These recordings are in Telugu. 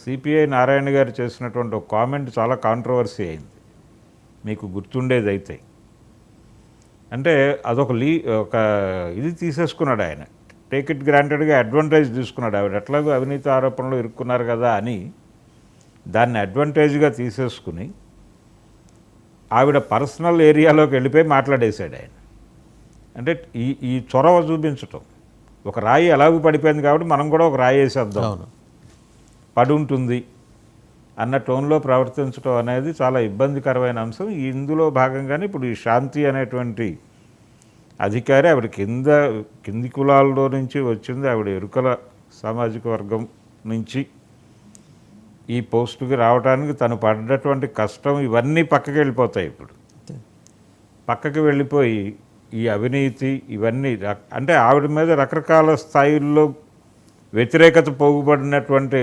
సిపిఐ నారాయణ గారు చేసినటువంటి ఒక కామెంట్ చాలా కాంట్రవర్సీ అయింది, మీకు గుర్తుండేది అయితే. అంటే అదొక ఒక ఇది తీసేసుకున్నాడు ఆయన, టేక్ ఇట్ గ్రాంటెడ్గా అడ్వాంటేజ్ తీసుకున్నాడు. ఆవిడ ఎట్లాగో అవినీతి ఆరోపణలు ఇరుక్కున్నారు కదా అని దాన్ని అడ్వాంటేజ్గా తీసేసుకుని ఆవిడ పర్సనల్ ఏరియాలోకి వెళ్ళిపోయి మాట్లాడేశాడు ఆయన. అంటే ఈ చొరవ చూపించటం, ఒక రాయి ఎలాగూ పడిపోయింది కాబట్టి మనం కూడా ఒక రాయి వేసేద్దాం, పడి ఉంటుంది అన్న టోన్లో ప్రవర్తించడం అనేది చాలా ఇబ్బందికరమైన అంశం. ఇందులో భాగంగానే ఇప్పుడు ఈ శాంతి అనేటువంటి అధికారి ఆవిడ కింది కులాల్లో నుంచి వచ్చింది, ఆవిడ ఎరుకల సామాజిక వర్గం నుంచి ఈ పోస్టుకి రావడానికి తను పడ్డటువంటి కష్టం ఇవన్నీ పక్కకి వెళ్ళిపోతాయి. ఇప్పుడు పక్కకి వెళ్ళిపోయి ఈ అవినీతి ఇవన్నీ అంటే ఆవిడ మీద రకరకాల స్థాయిల్లో వ్యతిరేకత పోగుపడినటువంటి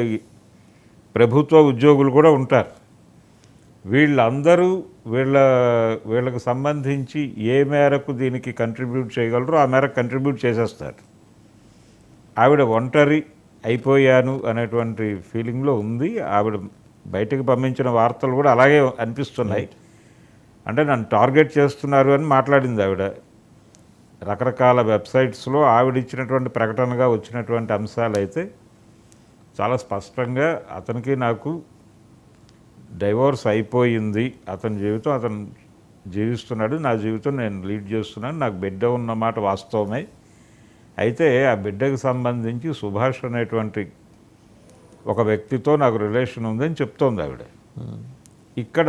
ప్రభుత్వ ఉద్యోగులు కూడా ఉంటారు. వీళ్ళందరూ వీళ్ళకు సంబంధించి ఏ మేరకు దీనికి కంట్రిబ్యూట్ చేయగలరో ఆ మేరకు కంట్రిబ్యూట్ చేసేస్తారు. ఆవిడ ఒంటరి అయిపోయాను అనేటువంటి ఫీలింగ్లో ఉంది. ఆవిడ బయటకు పంపించిన వార్తలు కూడా అలాగే అనిపిస్తున్నాయి. అంటే నన్ను టార్గెట్ చేస్తున్నారు అని మాట్లాడింది ఆవిడ. రకరకాల వెబ్సైట్స్లో ఆవిడ ఇచ్చినటువంటి ప్రకటనగా వచ్చినటువంటి అంశాలు అయితే చాలా స్పష్టంగా అతనికి నాకు డైవోర్స్ అయిపోయింది, అతని జీవితం అతను జీవిస్తున్నాడు, నా జీవితం నేను లీడ్ చేస్తున్నాను, నాకు బిడ్డ ఉన్నమాట వాస్తవమే. అయితే ఆ బిడ్డకు సంబంధించి సుభాష్ అనేటువంటి ఒక వ్యక్తితో నాకు రిలేషన్ ఉందని చెప్తోంది ఆవిడ. ఇక్కడ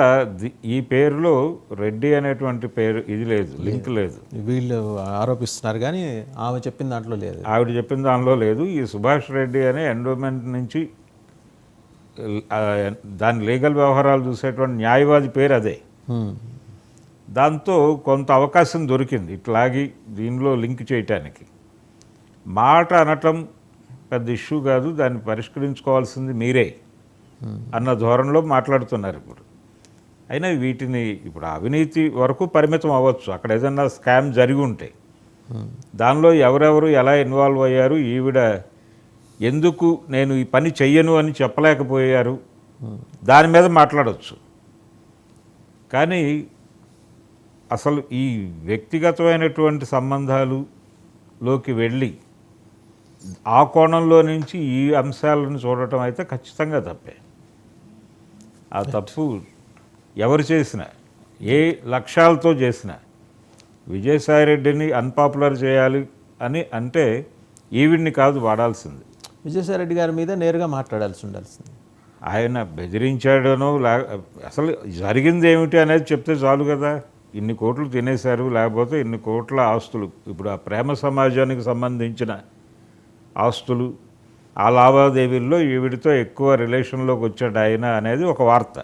ఈ పేరులో రెడ్డి అనేటువంటి పేరు ఇది లేదు, లింక్ లేదు. వీళ్ళు ఆరోపిస్తున్నారు కానీ ఆమె చెప్పిన దాంట్లో లేదు, ఆవిడ చెప్పిన దానిలో లేదు. ఈ సుభాష్ రెడ్డి అనే ఎండోమెంట్ నుంచి దాని లీగల్ వ్యవహారాలు చూసేటువంటి న్యాయవాది పేరు అదే. దాంతో కొంత అవకాశం దొరికింది ఇట్లాగి దీనిలో లింక్ చేయటానికి. మాట అనటం పెద్ద ఇష్యూ కాదు, దాన్ని పరిష్కరించుకోవాల్సింది మీరే అన్న ధోరణిలో మాట్లాడుతున్నారు ఇప్పుడు. అయినా వీటిని ఇప్పుడు అవినీతి వరకు పరిమితం అవ్వచ్చు, అక్కడ ఏదన్నా స్కామ్ జరిగి ఉంటే దానిలో ఎవరెవరు ఎలా ఇన్వాల్వ్ అయ్యారు, ఈవిడ ఎందుకు నేను ఈ పని చెయ్యను అని చెప్పలేకపోయారు, దాని మీద మాట్లాడవచ్చు. కానీ అసలు ఈ వ్యక్తిగతమైనటువంటి సంబంధాలులోకి వెళ్ళి ఆ కోణంలో నుంచి ఈ అంశాలను చూడటం అయితే ఖచ్చితంగా తప్పే. ఆ తప్పు ఎవరు చేసినా, ఏ లక్ష్యాలతో చేసినా, విజయసాయిరెడ్డిని అన్పాపులర్ చేయాలి అని అంటే ఈవిడ్ని కాదు వాడాల్సింది, విజయసాయిరెడ్డి గారి మీద నేరుగా ఉండాల్సింది. ఆయన బెదిరించాడనో అసలు జరిగింది ఏమిటి అనేది చెప్తే చాలు కదా. ఇన్ని కోట్లు తినేశారు, లేకపోతే ఇన్ని కోట్ల ఆస్తులు, ఇప్పుడు ఆ ప్రేమ సమాజానికి సంబంధించిన ఆస్తులు, ఆ లావాదేవీల్లో ఈవిడితో ఎక్కువ రిలేషన్లోకి వచ్చాడు ఆయన అనేది ఒక వార్త.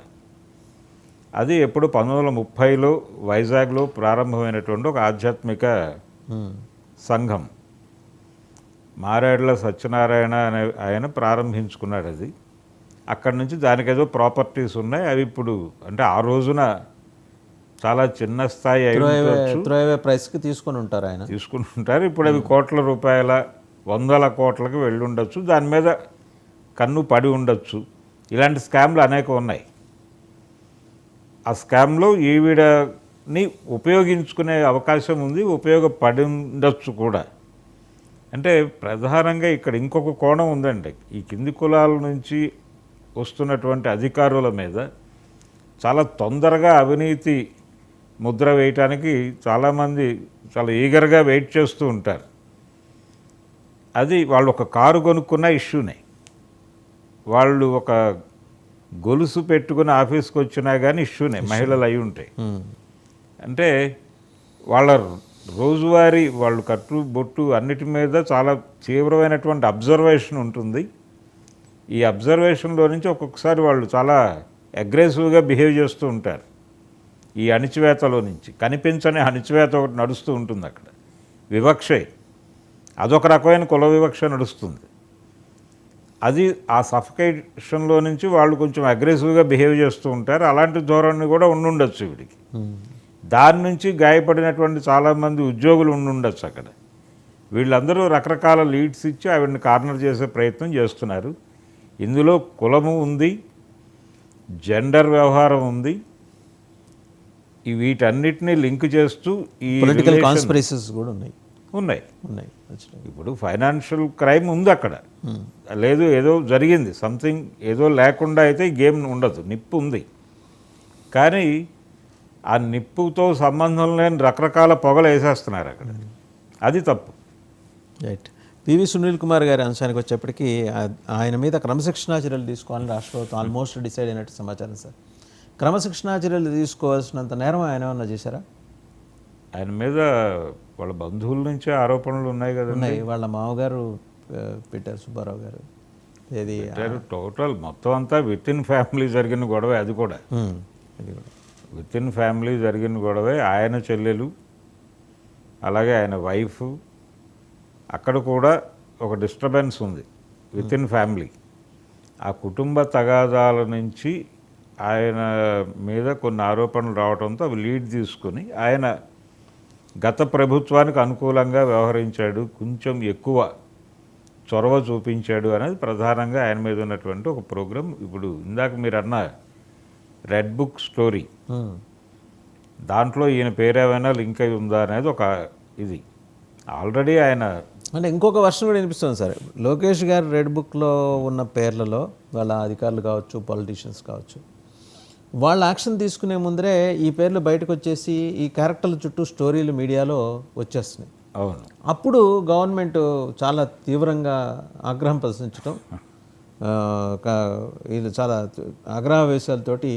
అది ఎప్పుడు 1930లో వైజాగ్లో ప్రారంభమైనటువంటి ఒక ఆధ్యాత్మిక సంఘం, మారేడ్ల సత్యనారాయణ అనే ఆయన ప్రారంభించుకున్నాడు అది. అక్కడి నుంచి దానికి ఏదో ప్రాపర్టీస్ ఉన్నాయి, అవి ఇప్పుడు అంటే ఆ రోజున చాలా చిన్న స్థాయి ప్రైస్కి తీసుకుని ఉంటారు ఆయన, తీసుకుంటుంటారు. ఇప్పుడు అవి కోట్ల రూపాయల, 100 కోట్లకు వెళ్ళి ఉండొచ్చు, దాని మీద కన్ను పడి ఉండొచ్చు. ఇలాంటి స్కామ్లు అనేక ఉన్నాయి. ఆ స్కామ్లో ఈవిడని ఉపయోగించుకునే అవకాశం ఉంది, ఉపయోగపడి ఉండొచ్చు కూడా. అంటే ప్రధానంగా ఇక్కడ ఇంకొక కోణం ఉందండి. ఈ కింది కులాల నుంచి వస్తున్నటువంటి అధికారుల మీద చాలా తొందరగా అవినీతి ముద్ర వేయటానికి చాలామంది చాలా ఈగర్గా వెయిట్ చేస్తూ ఉంటారు. అది వాళ్ళు ఒక కారు కొనుక్కున్న ఇష్యూనే, వాళ్ళు ఒక గొలుసు పెట్టుకుని ఆఫీస్కి వచ్చినా కానీ ఇష్యూనే, మహిళలు అయి ఉంటాయి. అంటే వాళ్ళ రోజువారీ వాళ్ళు కట్టు బొట్టు అన్నిటి మీద చాలా తీవ్రమైనటువంటి అబ్జర్వేషన్ ఉంటుంది. ఈ అబ్జర్వేషన్లో నుంచి ఒక్కొక్కసారి వాళ్ళు చాలా అగ్రెసివ్గా బిహేవ్ చేస్తూ ఉంటారు. ఈ అణిచివేతలో నుంచి కనిపించని అణిచివేత ఒకటి నడుస్తూ ఉంటుంది అక్కడ, వివక్షే, అదొక రకమైన కుల వివక్ష నడుస్తుంది. అది ఆ సఫికేషన్లో నుంచి వాళ్ళు కొంచెం అగ్రెసివ్గా బిహేవ్ చేస్తూ ఉంటారు. అలాంటి ధోరణి కూడా ఉండుండొచ్చు వీడికి. దాని నుంచి గాయపడినటువంటి చాలామంది ఉద్యోగులు ఉండుండొచ్చు అక్కడ. వీళ్ళందరూ రకరకాల లీడ్స్ ఇచ్చి ఆవిడని కార్నర్ చేసే ప్రయత్నం చేస్తున్నారు. ఇందులో కులము ఉంది, జెండర్ వ్యవహారం ఉంది. వీటన్నిటిని లింక్ చేస్తూ ఈ పొలిటికల్ relation కాన్స్పిరసీస్ కూడా ఉన్నాయి ఉన్నాయి. ఉన్నాయి ఖచ్చితంగా. ఇప్పుడు ఫైనాన్షియల్ క్రైమ్ ఉంది అక్కడ, లేదు ఏదో జరిగింది సంథింగ్, ఏదో లేకుండా అయితే ఈ గేమ్ ఉండదు. నిప్పు ఉంది, కానీ ఆ నిప్పుతో సంబంధం లేని రకరకాల పొగలు వేసేస్తున్నారు అక్కడ. అది తప్పు. రైట్. పివి సునీల్ కుమార్ గారి అంశానికి వచ్చేప్పటికీ ఆయన మీద క్రమశిక్షణా చర్యలు తీసుకోవాలని రాష్ట్ర ప్రభుత్వం ఆల్మోస్ట్ డిసైడ్ అయినట్టు సమాచారం సార్. క్రమశిక్షణా చర్యలు తీసుకోవాల్సినంత నేరం ఆయన ఏమన్నా చేశారా? ఆయన మీద వాళ్ళ బంధువుల నుంచే ఆరోపణలు ఉన్నాయి కదండి. ఉన్నాయి. వాళ్ళ మామగారు పెట్టారు, సుబ్బారావు గారు. ఏది టోటల్ మొత్తం అంతా విత్ ఇన్ ఫ్యామిలీ జరిగిన గొడవే. అది కూడా విత్ ఇన్ ఫ్యామిలీ జరిగిన గొడవే. ఆయన చెల్లెలు, అలాగే ఆయన వైఫ్, అక్కడ కూడా ఒక డిస్టర్బెన్స్ ఉంది విత్ ఇన్ ఫ్యామిలీ. ఆ కుటుంబ తగాదాల నుంచి ఆయన మీద కొన్ని ఆరోపణలు రావడంతో అవి లీడ్ తీసుకుని ఆయన గత ప్రభుత్వానికి అనుకూలంగా వ్యవహరించాడు, కొంచెం ఎక్కువ చొరవ చూపించాడు అనేది ప్రధానంగా ఆయన మీద ఉన్నటువంటి ఒక ప్రోగ్రాం. ఇప్పుడు ఇందాక మీరు అన్న రెడ్ బుక్ స్టోరీ, దాంట్లో ఈయన పేరేమైనా లింక్ అయి ఉందా అనేది ఒక ఇది. ఆల్రెడీ ఆయన అంటే ఇంకొక వర్షన్ కూడా వినిపిస్తుంది సార్. లోకేష్ గారు రెడ్ బుక్లో ఉన్న పేర్లలో వాళ్ళ అధికారులు కావచ్చు, పొలిటీషియన్స్ కావచ్చు, వాళ్ళ యాక్షన్ తీసుకునే ముందరే ఈ పేర్లు బయటకు వచ్చేసి ఈ క్యారెక్టర్ల చుట్టూ స్టోరీలు మీడియాలో వచ్చేస్తున్నాయి. అవును, అప్పుడు గవర్నమెంట్ చాలా తీవ్రంగా ఆగ్రహం ప్రదర్శించడం, ఇది చాలా ఆగ్రహవేశాలతోటి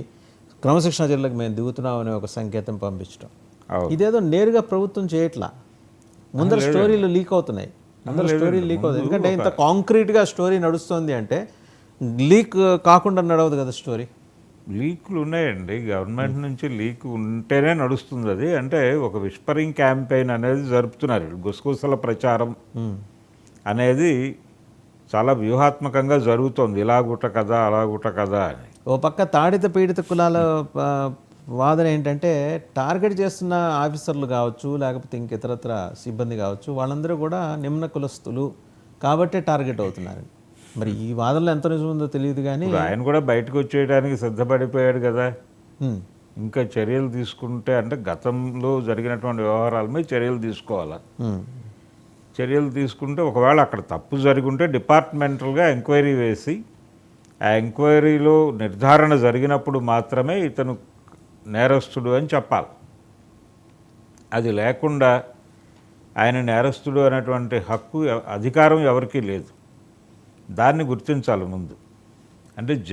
క్రమశిక్షణ చర్యలకు మేము దిగుతున్నాం అనే ఒక సంకేతం పంపించడం. ఇదేదో నేరుగా ప్రభుత్వం చేయట్లా, ముందర స్టోరీలు లీక్ అవుతున్నాయి. ముందర స్టోరీలు లీక్ అవుతాయి. ఎందుకంటే ఇంత కాంక్రీట్గా స్టోరీ నడుస్తుంది అంటే లీక్ కాకుండా నడవదు కదా స్టోరీ. లీకులు ఉన్నాయండి, గవర్నమెంట్ నుంచి లీక్ ఉంటేనే నడుస్తుంది అది. అంటే ఒక విస్పరింగ్ క్యాంపెయిన్ అనేది జరుపుతున్నారు. గుసగుసల ప్రచారం అనేది చాలా వ్యూహాత్మకంగా జరుగుతోంది. ఇలాగుట కదా అలాగుట కదా అని. ఓ పక్క తాడిత పీడిత కులాల వాదన ఏంటంటే టార్గెట్ చేస్తున్న ఆఫీసర్లు కావచ్చు, లేకపోతే ఇంక ఇతరత్ర సిబ్బంది కావచ్చు, వాళ్ళందరూ కూడా నిమ్న కులస్తులు కాబట్టే టార్గెట్ అవుతున్నారు. మరి ఈ వాదనలో ఎంత నిజం ఉందో తెలియదు, కానీ ఆయన కూడా బయటకు వచ్చేయడానికి సిద్ధపడిపోయాడు కదా. ఇంకా చర్యలు తీసుకుంటే అంటే గతంలో జరిగినటువంటి వ్యవహారాల మీద చర్యలు తీసుకోవాలా. చర్యలు తీసుకుంటే ఒకవేళ అక్కడ తప్పు జరిగి ఉంటే డిపార్ట్మెంటల్గా ఎంక్వైరీ వేసి ఆ ఎంక్వైరీలో నిర్ధారణ జరిగినప్పుడు మాత్రమే ఇతను నేరస్తుడు అని చెప్పాలి. అది లేకుండా ఆయన నేరస్తుడు అనేటువంటి హక్కు, అధికారం ఎవరికీ లేదు. దాన్ని గుర్తించాలి ముందు. అంటే